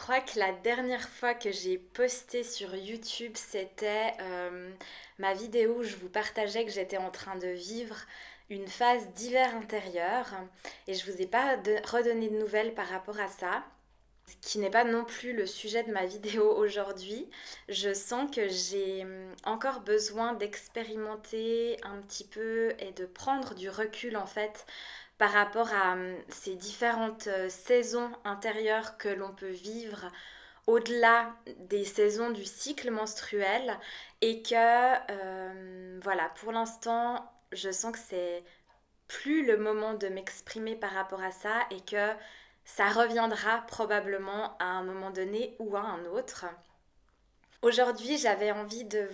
crois que la dernière fois que j'ai posté sur YouTube, c'était ma vidéo où je vous partageais que j'étais en train de vivre une phase d'hiver intérieur et je vous ai pas redonné de nouvelles par rapport à ça, ce qui n'est pas non plus le sujet de ma vidéo aujourd'hui. Je sens que j'ai encore besoin d'expérimenter un petit peu et de prendre du recul en fait par rapport à ces différentes saisons intérieures que l'on peut vivre au-delà des saisons du cycle menstruel et que voilà, pour l'instant, je sens que c'est plus le moment de m'exprimer par rapport à ça et que ça reviendra probablement à un moment donné ou à un autre. Aujourd'hui, j'avais envie de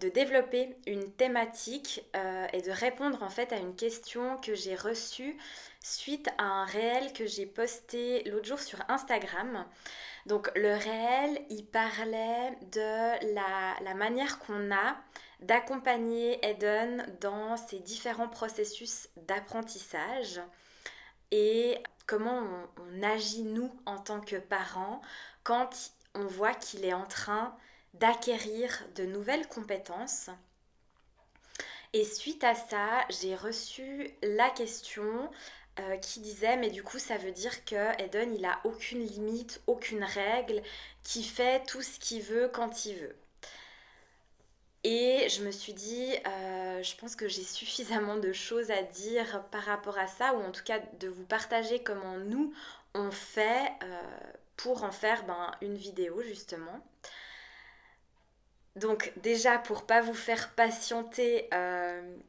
développer une thématique et de répondre en fait à une question que j'ai reçue suite à un réel que j'ai posté l'autre jour sur Instagram. Donc le réel, il parlait de la manière qu'on a d'accompagner Eden dans ses différents processus d'apprentissage et comment on agit nous en tant que parents quand on voit qu'il est en train d'acquérir de nouvelles compétences. Et suite à ça, j'ai reçu la question qui disait mais du coup ça veut dire que Eden il a aucune limite, aucune règle, qui fait tout ce qu'il veut quand il veut. Et je me suis dit, je pense que j'ai suffisamment de choses à dire par rapport à ça, ou en tout cas de vous partager comment nous on fait pour en faire une vidéo justement. Donc déjà pour pas vous faire patienter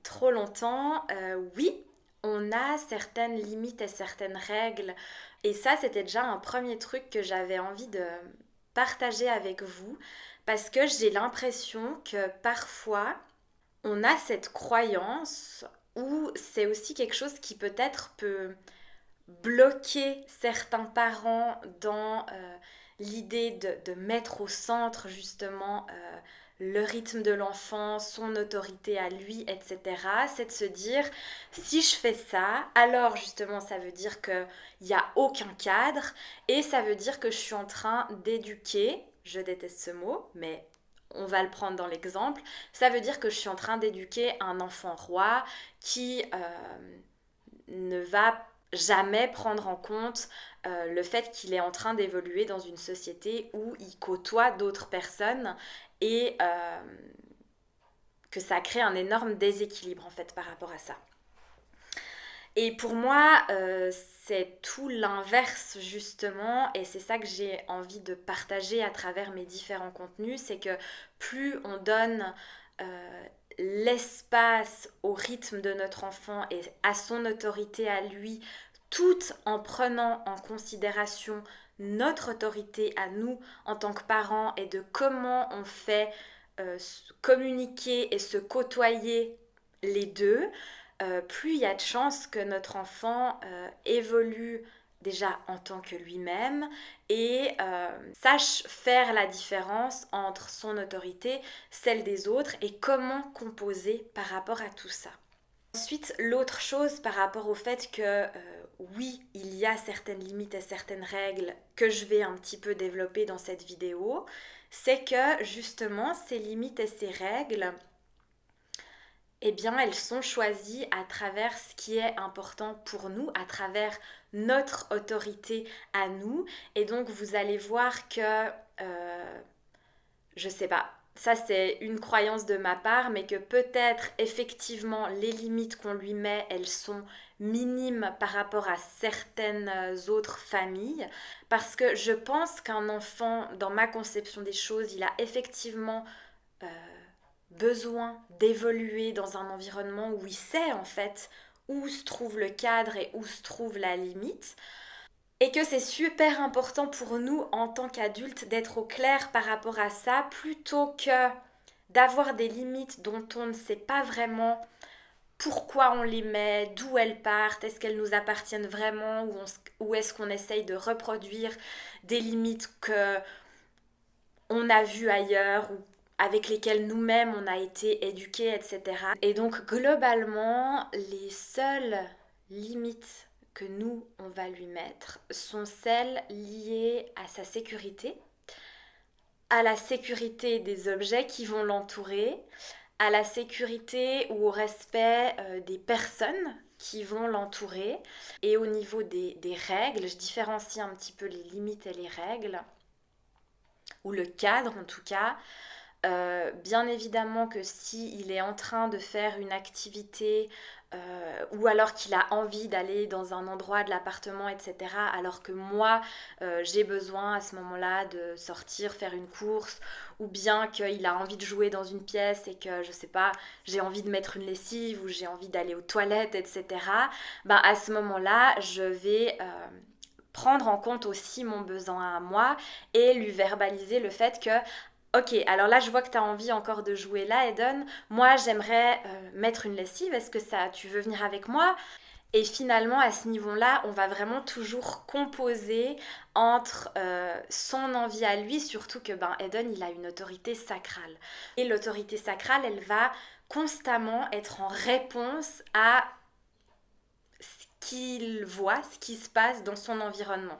trop longtemps, oui, on a certaines limites et certaines règles. Et ça, c'était déjà un premier truc que j'avais envie de partager avec vous, parce que j'ai l'impression que parfois, on a cette croyance où c'est aussi quelque chose qui peut-être peut bloquer certains parents dans l'idée de mettre au centre justement le rythme de l'enfant, son autorité à lui, etc. C'est de se dire, si je fais ça, alors justement ça veut dire qu'il n'y a aucun cadre et ça veut dire que je suis en train d'éduquer, je déteste ce mot, mais on va le prendre dans l'exemple, ça veut dire que je suis en train d'éduquer un enfant roi qui ne va jamais prendre en compte le fait qu'il est en train d'évoluer dans une société où il côtoie d'autres personnes et que ça crée un énorme déséquilibre en fait par rapport à ça. Et pour moi, c'est tout l'inverse justement, et c'est ça que j'ai envie de partager à travers mes différents contenus, c'est que plus on donne l'espace au rythme de notre enfant et à son autorité à lui, tout en prenant en considération notre autorité à nous en tant que parents et de comment on fait communiquer et se côtoyer les deux, plus il y a de chances que notre enfant évolue déjà en tant que lui-même et sache faire la différence entre son autorité, celle des autres et comment composer par rapport à tout ça. Ensuite, l'autre chose par rapport au fait que oui, il y a certaines limites et certaines règles que je vais un petit peu développer dans cette vidéo, c'est que justement ces limites et ces règles, eh bien, elles sont choisies à travers ce qui est important pour nous, à travers notre autorité à nous. Et donc, vous allez voir que, je sais pas, ça c'est une croyance de ma part, mais que peut-être effectivement les limites qu'on lui met, elles sont minimes par rapport à certaines autres familles. Parce que je pense qu'un enfant, dans ma conception des choses, il a effectivement euh, besoin d'évoluer dans un environnement où il sait en fait où se trouve le cadre et où se trouve la limite. Et que c'est super important pour nous en tant qu'adultes d'être au clair par rapport à ça plutôt que d'avoir des limites dont on ne sait pas vraiment pourquoi on les met, d'où elles partent, est-ce qu'elles nous appartiennent vraiment ou est-ce qu'on essaye de reproduire des limites que on a vues ailleurs ou avec lesquelles nous-mêmes on a été éduqués, etc. Et donc globalement, les seules limites que nous, on va lui mettre sont celles liées à sa sécurité, à la sécurité des objets qui vont l'entourer, à la sécurité ou au respect des personnes qui vont l'entourer. Et au niveau des règles, je différencie un petit peu les limites et les règles, ou le cadre en tout cas. Bien évidemment que s'il est en train de faire une activité ou alors qu'il a envie d'aller dans un endroit de l'appartement, etc., alors que moi, j'ai besoin à ce moment-là de sortir, faire une course, ou bien qu'il a envie de jouer dans une pièce et que, je sais pas, j'ai envie de mettre une lessive ou j'ai envie d'aller aux toilettes, etc., ben à ce moment-là, je vais prendre en compte aussi mon besoin à moi et lui verbaliser le fait que ok, alors là je vois que tu as envie encore de jouer là, Eden. Moi j'aimerais mettre une lessive, est-ce que ça, tu veux venir avec moi? Et finalement à ce niveau-là, on va vraiment toujours composer entre son envie à lui, surtout que ben, Eden il a une autorité sacrale. Et l'autorité sacrale, elle va constamment être en réponse à ce qu'il voit, ce qui se passe dans son environnement.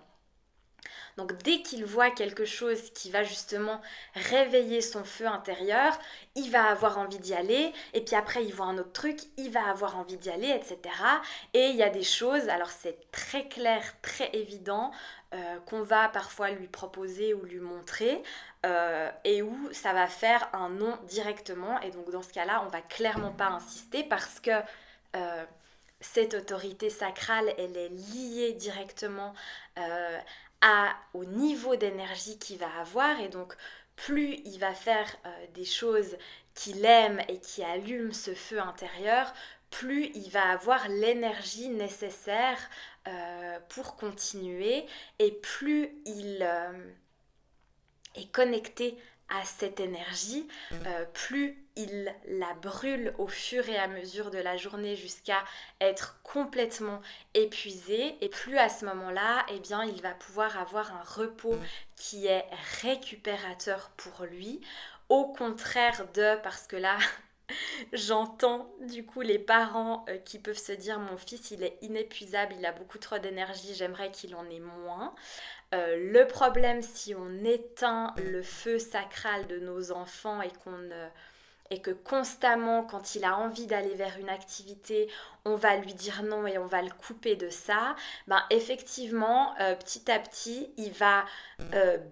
Donc dès qu'il voit quelque chose qui va justement réveiller son feu intérieur, il va avoir envie d'y aller, et puis après il voit un autre truc, il va avoir envie d'y aller, etc. Et il y a des choses, alors c'est très clair, très évident, qu'on va parfois lui proposer ou lui montrer, et où ça va faire un non directement, et donc dans ce cas-là, on va clairement pas insister parce que euh, cette autorité sacrale, elle est liée directement au niveau d'énergie qu'il va avoir, et donc plus il va faire des choses qu'il aime et qui allument ce feu intérieur, plus il va avoir l'énergie nécessaire pour continuer, et plus il est connecté à cette énergie, plus il la brûle au fur et à mesure de la journée jusqu'à être complètement épuisé, et plus à ce moment-là, eh bien, il va pouvoir avoir un repos qui est récupérateur pour lui, au contraire de, parce que là, j'entends du coup les parents qui peuvent se dire mon fils il est inépuisable, il a beaucoup trop d'énergie, j'aimerais qu'il en ait moins. Le problème, si on éteint le feu sacral de nos enfants et que constamment, quand il a envie d'aller vers une activité, on va lui dire non et on va le couper de ça, ben effectivement, petit à petit, il va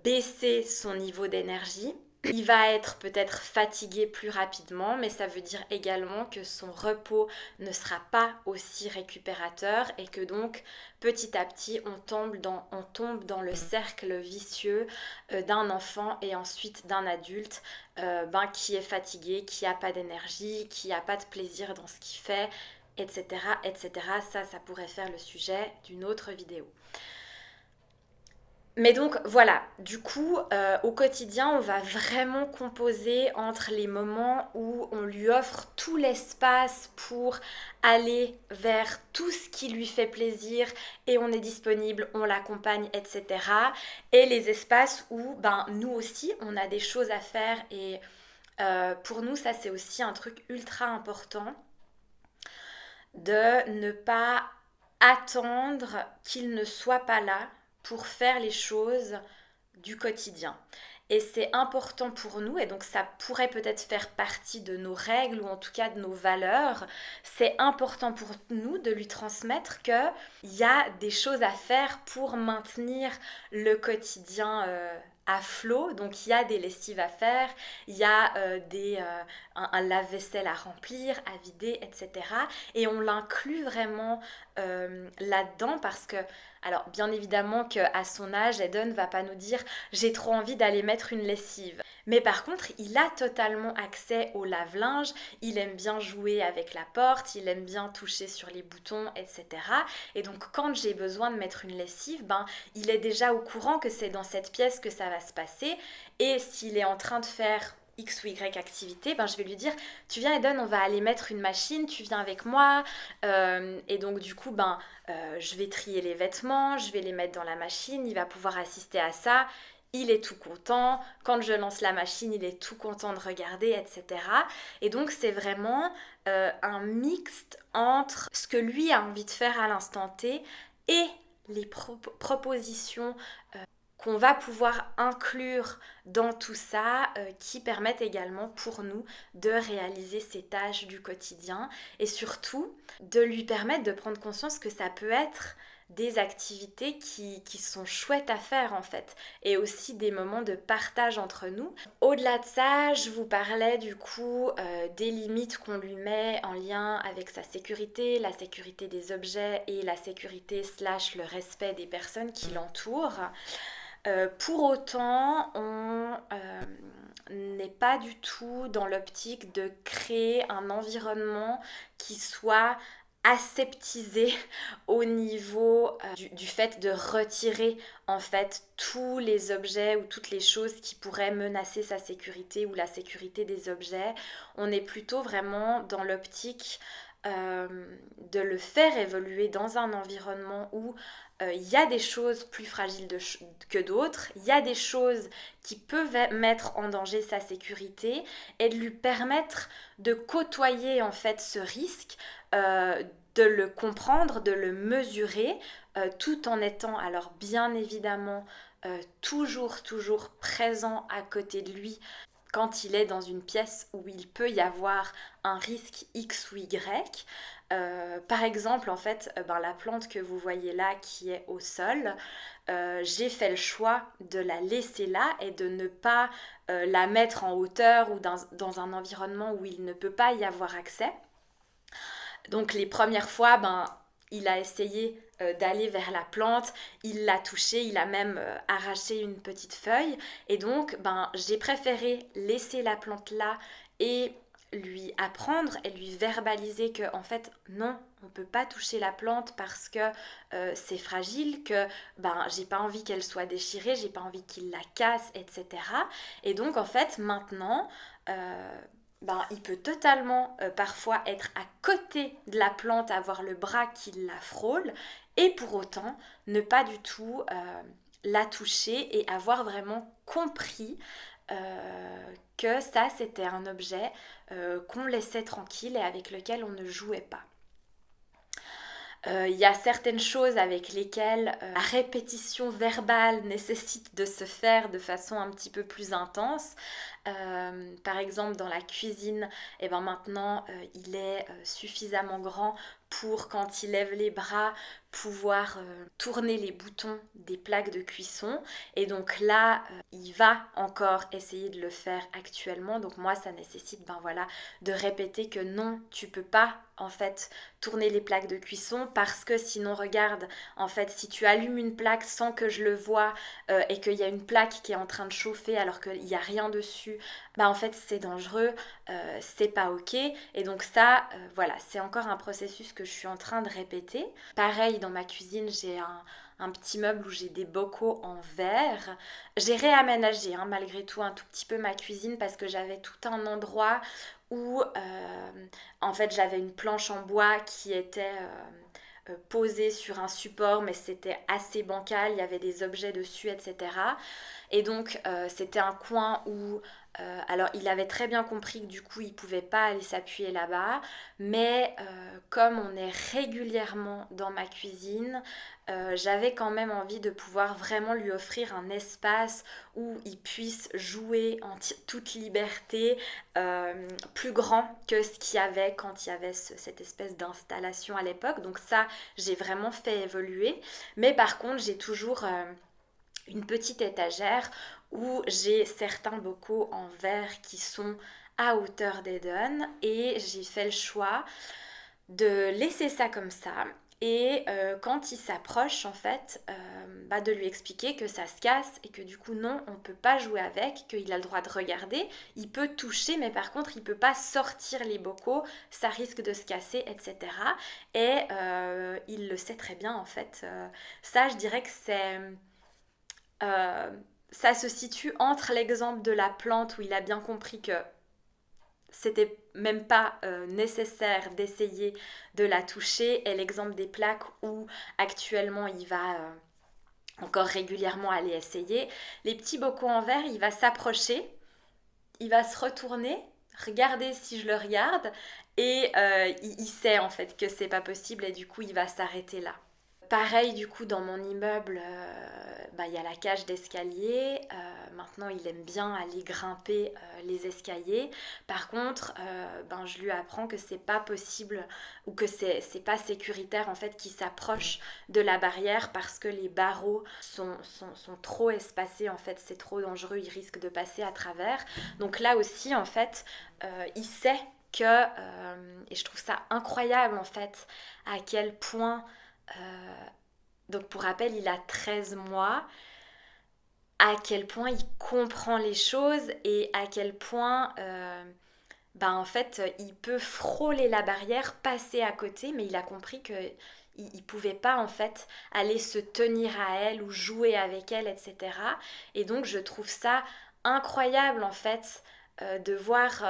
baisser son niveau d'énergie. Il va être peut-être fatigué plus rapidement, mais ça veut dire également que son repos ne sera pas aussi récupérateur, et que donc petit à petit on tombe dans le cercle vicieux d'un enfant et ensuite d'un adulte qui est fatigué, qui n'a pas d'énergie, qui n'a pas de plaisir dans ce qu'il fait, etc., etc. Ça pourrait faire le sujet d'une autre vidéo. Mais donc voilà, du coup, au quotidien, on va vraiment composer entre les moments où on lui offre tout l'espace pour aller vers tout ce qui lui fait plaisir et on est disponible, on l'accompagne, etc. Et les espaces où ben, nous aussi, on a des choses à faire, et pour nous, ça c'est aussi un truc ultra important de ne pas attendre qu'il ne soit pas là pour faire les choses du quotidien. Et c'est important pour nous, et donc ça pourrait peut-être faire partie de nos règles ou en tout cas de nos valeurs. C'est important pour nous de lui transmettre qu'il y a des choses à faire pour maintenir le quotidien à flot. Donc il y a des lessives à faire, il y a un lave-vaisselle à remplir, à vider, etc. Et on l'inclut vraiment là-dedans parce que, alors bien évidemment qu'à son âge, Eden ne va pas nous dire j'ai trop envie d'aller mettre une lessive. Mais par contre, il a totalement accès au lave-linge, il aime bien jouer avec la porte, il aime bien toucher sur les boutons, etc. Et donc quand j'ai besoin de mettre une lessive, ben, il est déjà au courant que c'est dans cette pièce que ça va se passer. Et s'il est en train de faire X ou Y activité, ben je vais lui dire tu viens Eden, on va aller mettre une machine, tu viens avec moi. Et donc du coup je vais trier les vêtements, je vais les mettre dans la machine, il va pouvoir assister à ça, il est tout content, quand je lance la machine il est tout content de regarder, etc. Et donc c'est vraiment un mixte entre ce que lui a envie de faire à l'instant T et les propositions qu'on va pouvoir inclure dans tout ça, qui permettent également pour nous de réaliser ces tâches du quotidien et surtout de lui permettre de prendre conscience que ça peut être des activités qui sont chouettes à faire en fait et aussi des moments de partage entre nous. Au-delà de ça, je vous parlais du coup des limites qu'on lui met en lien avec sa sécurité, la sécurité des objets et la sécurité / le respect des personnes qui l'entourent. Pour autant, on n'est pas du tout dans l'optique de créer un environnement qui soit aseptisé au niveau du fait de retirer en fait tous les objets ou toutes les choses qui pourraient menacer sa sécurité ou la sécurité des objets. On est plutôt vraiment dans l'optique de le faire évoluer dans un environnement où il y a des choses plus fragiles que d'autres, il y a des choses qui peuvent mettre en danger sa sécurité et de lui permettre de côtoyer en fait ce risque, de le comprendre, de le mesurer, tout en étant alors bien évidemment toujours présent à côté de lui quand il est dans une pièce où il peut y avoir un risque X ou Y. Par exemple, en fait, la plante que vous voyez là qui est au sol, j'ai fait le choix de la laisser là et de ne pas la mettre en hauteur ou dans un environnement où il ne peut pas y avoir accès. Donc les premières fois, il a essayé d'aller vers la plante, il l'a touchée, il a même arraché une petite feuille. Et donc, j'ai préféré laisser la plante là et lui apprendre et lui verbaliser que en fait non, on ne peut pas toucher la plante parce que c'est fragile, que j'ai pas envie qu'elle soit déchirée, j'ai pas envie qu'il la casse, etc. Et donc en fait maintenant il peut totalement parfois être à côté de la plante, avoir le bras qui la frôle et pour autant ne pas du tout la toucher et avoir vraiment compris que ça c'était un objet qu'on laissait tranquille et avec lequel on ne jouait pas. Il y a certaines choses avec lesquelles la répétition verbale nécessite de se faire de façon un petit peu plus intense. Par exemple dans la cuisine, maintenant il est suffisamment grand pour quand il lève les bras pouvoir tourner les boutons des plaques de cuisson et donc là il va encore essayer de le faire actuellement, donc moi ça nécessite de répéter que non, tu peux pas en fait tourner les plaques de cuisson parce que sinon regarde, en fait si tu allumes une plaque sans que je le vois et qu'il y a une plaque qui est en train de chauffer alors qu'il n'y a rien dessus, en fait c'est dangereux, c'est pas ok. Et donc ça c'est encore un processus que je suis en train de répéter. Pareil dans ma cuisine j'ai un petit meuble où j'ai des bocaux en verre. J'ai réaménagé malgré tout un tout petit peu ma cuisine parce que j'avais tout un endroit où en fait j'avais une planche en bois qui était posée sur un support mais c'était assez bancal, il y avait des objets dessus, etc. Et donc c'était un coin où alors il avait très bien compris que du coup il pouvait pas aller s'appuyer là-bas, mais comme on est régulièrement dans ma cuisine, j'avais quand même envie de pouvoir vraiment lui offrir un espace où il puisse jouer en toute liberté, plus grand que ce qu'il y avait quand il y avait cette espèce d'installation à l'époque. Donc ça, j'ai vraiment fait évoluer. Mais par contre, j'ai toujours une petite étagère où j'ai certains bocaux en verre qui sont à hauteur d'Eden et j'ai fait le choix de laisser ça comme ça et quand il s'approche en fait de lui expliquer que ça se casse et que du coup non on peut pas jouer avec, qu'il a le droit de regarder, il peut toucher mais par contre il peut pas sortir les bocaux, ça risque de se casser, etc. Et il le sait très bien en fait. Ça je dirais que c'est ça se situe entre l'exemple de la plante où il a bien compris que c'était même pas nécessaire d'essayer de la toucher et l'exemple des plaques où actuellement il va encore régulièrement aller essayer. Les petits bocaux en verre, il va s'approcher, il va se retourner, regarder si je le regarde et il sait en fait que c'est pas possible et du coup il va s'arrêter là. Pareil du coup dans mon immeuble, il y a la cage d'escalier. Maintenant il aime bien aller grimper les escaliers. Par contre, je lui apprends que c'est pas possible ou que c'est pas sécuritaire en fait qu'il s'approche de la barrière parce que les barreaux sont trop espacés en fait, c'est trop dangereux, il risque de passer à travers. Donc là aussi en fait, il sait que, et je trouve ça incroyable en fait, à quel point donc pour rappel, il a 13 mois, à quel point il comprend les choses et à quel point en fait il peut frôler la barrière, passer à côté, mais il a compris que il pouvait pas en fait aller se tenir à elle ou jouer avec elle, etc. Et donc je trouve ça incroyable en fait de voir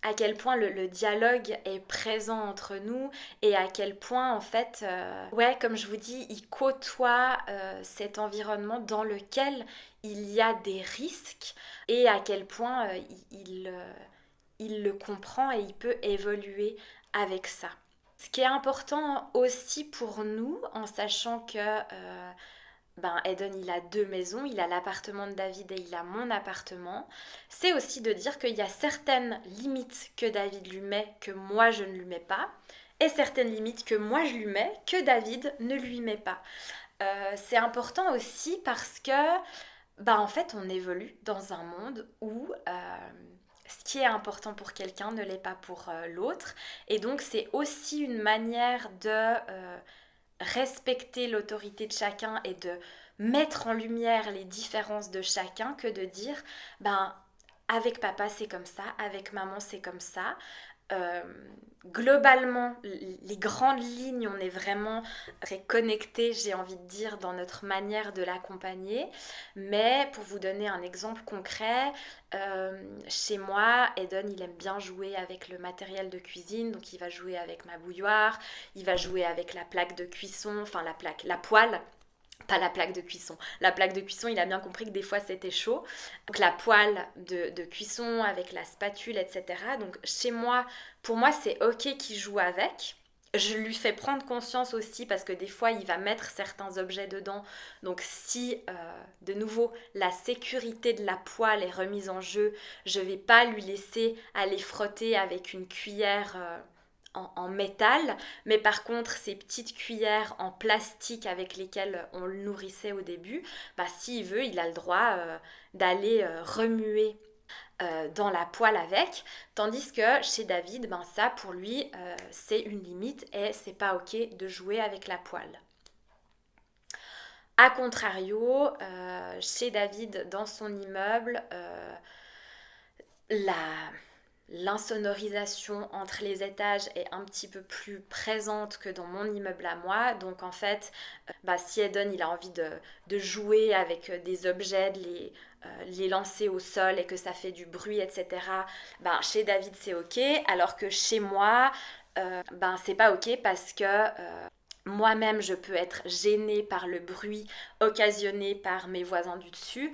à quel point le dialogue est présent entre nous et à quel point en fait, ouais, comme je vous dis, il côtoie cet environnement dans lequel il y a des risques et à quel point il le comprend et il peut évoluer avec ça. Ce qui est important aussi pour nous, en sachant que Eden, il a 2 maisons, il a l'appartement de David et il a mon appartement. C'est aussi de dire qu'il y a certaines limites que David lui met que moi je ne lui mets pas et certaines limites que moi je lui mets que David ne lui met pas. C'est important aussi parce que en fait on évolue dans un monde où ce qui est important pour quelqu'un ne l'est pas pour l'autre et donc c'est aussi une manière de respecter l'autorité de chacun et de mettre en lumière les différences de chacun que de dire avec papa c'est comme ça, avec maman c'est comme ça. Euh, Globalement, les grandes lignes, on est vraiment très connectés, j'ai envie de dire, dans notre manière de l'accompagner. Mais pour vous donner un exemple concret, chez moi, Eden, il aime bien jouer avec le matériel de cuisine, donc il va jouer avec ma bouilloire, il va jouer avec la plaque de cuisson, enfin la poêle. Pas la plaque de cuisson. La plaque de cuisson, il a bien compris que des fois c'était chaud. Donc la poêle de cuisson avec la spatule, etc. Donc chez moi, pour moi, c'est ok qu'il joue avec. Je lui fais prendre conscience aussi parce que des fois, il va mettre certains objets dedans. Donc si, de nouveau, la sécurité de la poêle est remise en jeu, je ne vais pas lui laisser aller frotter avec une cuillère en métal, mais par contre ces petites cuillères en plastique avec lesquelles on le nourrissait au début, s'il veut, il a le droit d'aller remuer dans la poêle avec, tandis que chez David, ça pour lui c'est une limite et c'est pas ok de jouer avec la poêle. A contrario, chez David dans son immeuble, la l'insonorisation entre les étages est un petit peu plus présente que dans mon immeuble à moi. Donc en fait, si Eden il a envie de jouer avec des objets, de les lancer au sol et que ça fait du bruit, etc., chez David c'est ok. Alors que chez moi, c'est pas ok parce que moi-même je peux être gênée par le bruit occasionné par mes voisins du dessus.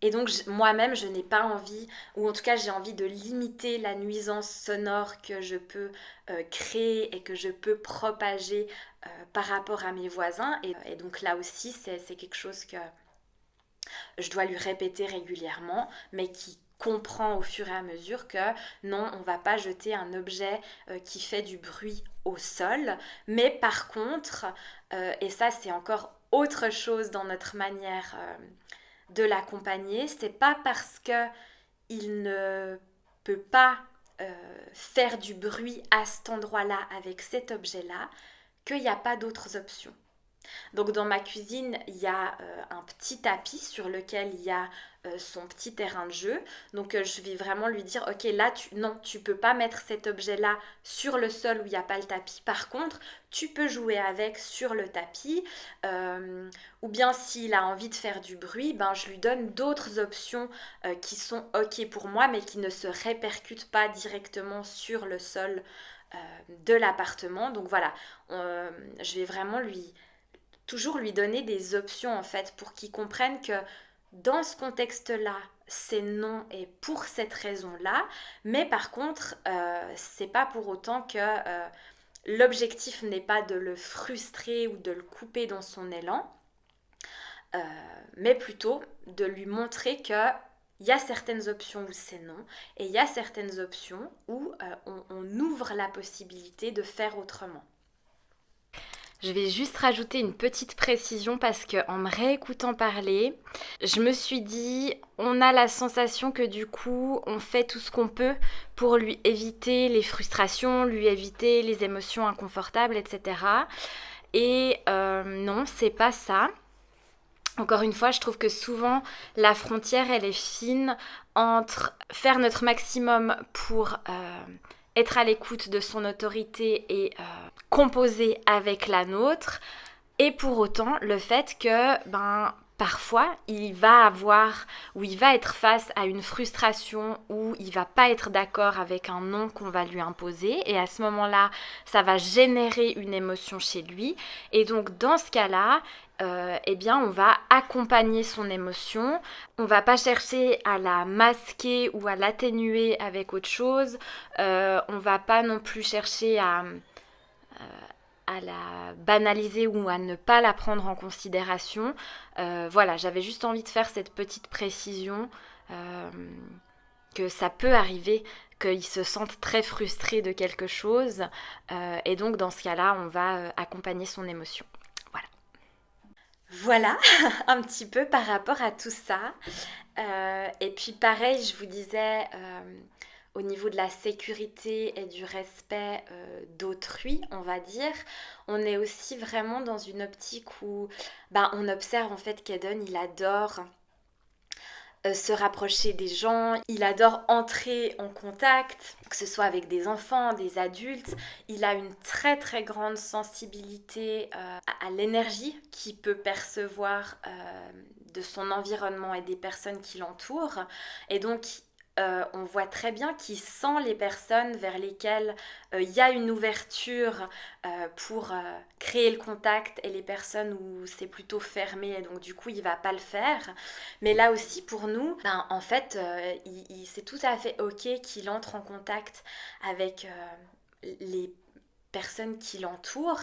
Et donc moi-même, je n'ai pas envie, ou en tout cas j'ai envie de limiter la nuisance sonore que je peux créer et que je peux propager par rapport à mes voisins. Et donc là aussi, c'est quelque chose que je dois lui répéter régulièrement, mais qui comprend au fur et à mesure que non, on ne va pas jeter un objet qui fait du bruit au sol. Mais par contre, et ça c'est encore autre chose dans notre manière de l'accompagner, c'est pas parce que il ne peut pas faire du bruit à cet endroit-là avec cet objet-là qu'il n'y a pas d'autres options. Donc dans ma cuisine, il y a un petit tapis sur lequel il y a son petit terrain de jeu. Donc je vais vraiment lui dire, ok, là, non, tu peux pas mettre cet objet-là sur le sol où il n'y a pas le tapis. Par contre, tu peux jouer avec sur le tapis. Ou bien s'il a envie de faire du bruit, je lui donne d'autres options qui sont ok pour moi, mais qui ne se répercutent pas directement sur le sol de l'appartement. Donc voilà, je vais vraiment toujours lui donner des options en fait pour qu'il comprenne que dans ce contexte-là, c'est non et pour cette raison-là, mais par contre, c'est pas pour autant que l'objectif n'est pas de le frustrer ou de le couper dans son élan, euh, mais plutôt de lui montrer que il y a certaines options où c'est non, et il y a certaines options où on ouvre la possibilité de faire autrement. Je vais juste rajouter une petite précision parce que en me réécoutant parler, je me suis dit, on a la sensation que du coup, on fait tout ce qu'on peut pour lui éviter les frustrations, lui éviter les émotions inconfortables, etc. Et non, c'est pas ça. Encore une fois, je trouve que souvent la frontière, elle est fine entre faire notre maximum pour être à l'écoute de son autorité et composer avec la nôtre, et pour autant le fait que parfois il va avoir ou il va être face à une frustration ou il va pas être d'accord avec un non qu'on va lui imposer, et à ce moment-là ça va générer une émotion chez lui, et donc dans ce cas-là eh bien on va accompagner son émotion, on va pas chercher à la masquer ou à l'atténuer avec autre chose, on va pas non plus chercher à la banaliser ou à ne pas la prendre en considération. Voilà, j'avais juste envie de faire cette petite précision, que ça peut arriver qu'ils se sentent très frustrés de quelque chose, et donc dans ce cas-là, on va accompagner son émotion. Voilà. Voilà, un petit peu par rapport à tout ça. Et puis pareil, je vous disais, au niveau de la sécurité et du respect d'autrui, on va dire, on est aussi vraiment dans une optique où on observe en fait qu'Eden, il adore se rapprocher des gens, il adore entrer en contact, que ce soit avec des enfants, des adultes. Il a une très très grande sensibilité à l'énergie qu'il peut percevoir de son environnement et des personnes qui l'entourent. Et donc on voit très bien qu'il sent les personnes vers lesquelles il y a une ouverture pour créer le contact, et les personnes où c'est plutôt fermé et donc du coup il va pas le faire. Mais là aussi pour nous, en fait c'est tout à fait ok qu'il entre en contact avec les personnes qui l'entourent.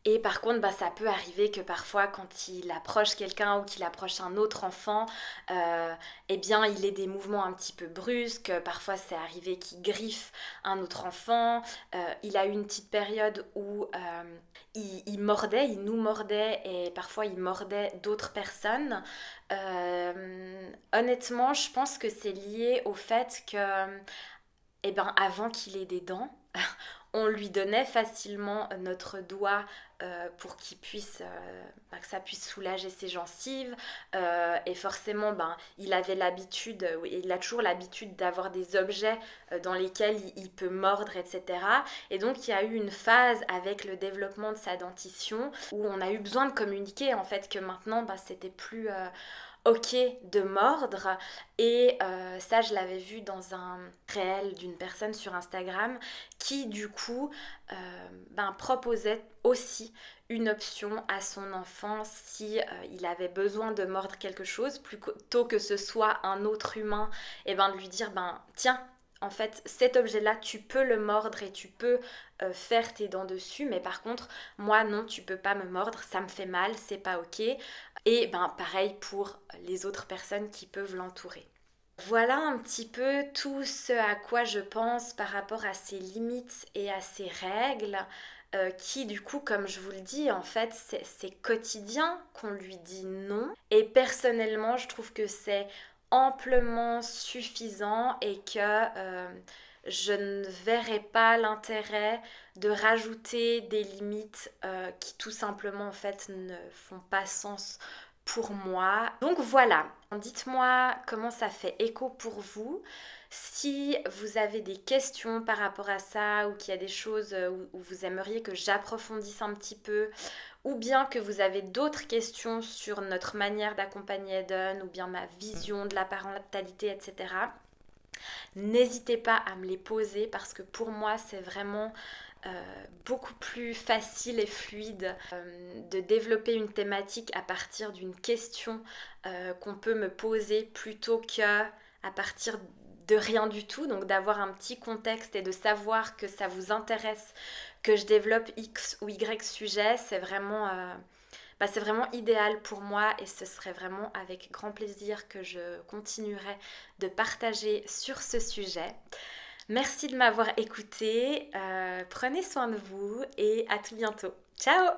Et par contre, ça peut arriver que parfois, quand il approche quelqu'un ou qu'il approche un autre enfant, eh bien, il ait des mouvements un petit peu brusques. Parfois, c'est arrivé qu'il griffe un autre enfant. Il a eu une petite période où il mordait, il nous mordait, et parfois, il mordait d'autres personnes. Honnêtement, je pense que c'est lié au fait que, avant qu'il ait des dents, on lui donnait facilement notre doigt pour qu'il puisse, que ça puisse soulager ses gencives. Et forcément, il avait l'habitude, il a toujours l'habitude d'avoir des objets dans lesquels il peut mordre, etc. Et donc, il y a eu une phase avec le développement de sa dentition où on a eu besoin de communiquer, en fait, que maintenant, c'était plus ok de mordre. Et ça, je l'avais vu dans un réel d'une personne sur Instagram qui du coup proposait aussi une option à son enfant si il avait besoin de mordre quelque chose, plutôt que ce soit un autre humain, et de lui dire tiens, en fait cet objet là tu peux le mordre et tu peux faire tes dents dessus, mais par contre moi non, tu peux pas me mordre, ça me fait mal, c'est pas ok. Et pareil pour les autres personnes qui peuvent l'entourer. Voilà un petit peu tout ce à quoi je pense par rapport à ces limites et à ces règles, qui du coup, comme je vous le dis, en fait c'est quotidien qu'on lui dit non, et personnellement je trouve que c'est amplement suffisant, et que je ne verrai pas l'intérêt de rajouter des limites qui tout simplement en fait ne font pas sens pour moi. Donc voilà, dites-moi comment ça fait écho pour vous. Si vous avez des questions par rapport à ça, ou qu'il y a des choses où vous aimeriez que j'approfondisse un petit peu, ou bien que vous avez d'autres questions sur notre manière d'accompagner Eden, ou bien ma vision de la parentalité, etc., n'hésitez pas à me les poser, parce que pour moi c'est vraiment beaucoup plus facile et fluide de développer une thématique à partir d'une question qu'on peut me poser, plutôt que à partir de rien du tout, donc d'avoir un petit contexte et de savoir que ça vous intéresse, que je développe X ou Y sujet, c'est vraiment idéal pour moi et ce serait vraiment avec grand plaisir que je continuerai de partager sur ce sujet. Merci de m'avoir écouté, prenez soin de vous et à tout bientôt. Ciao!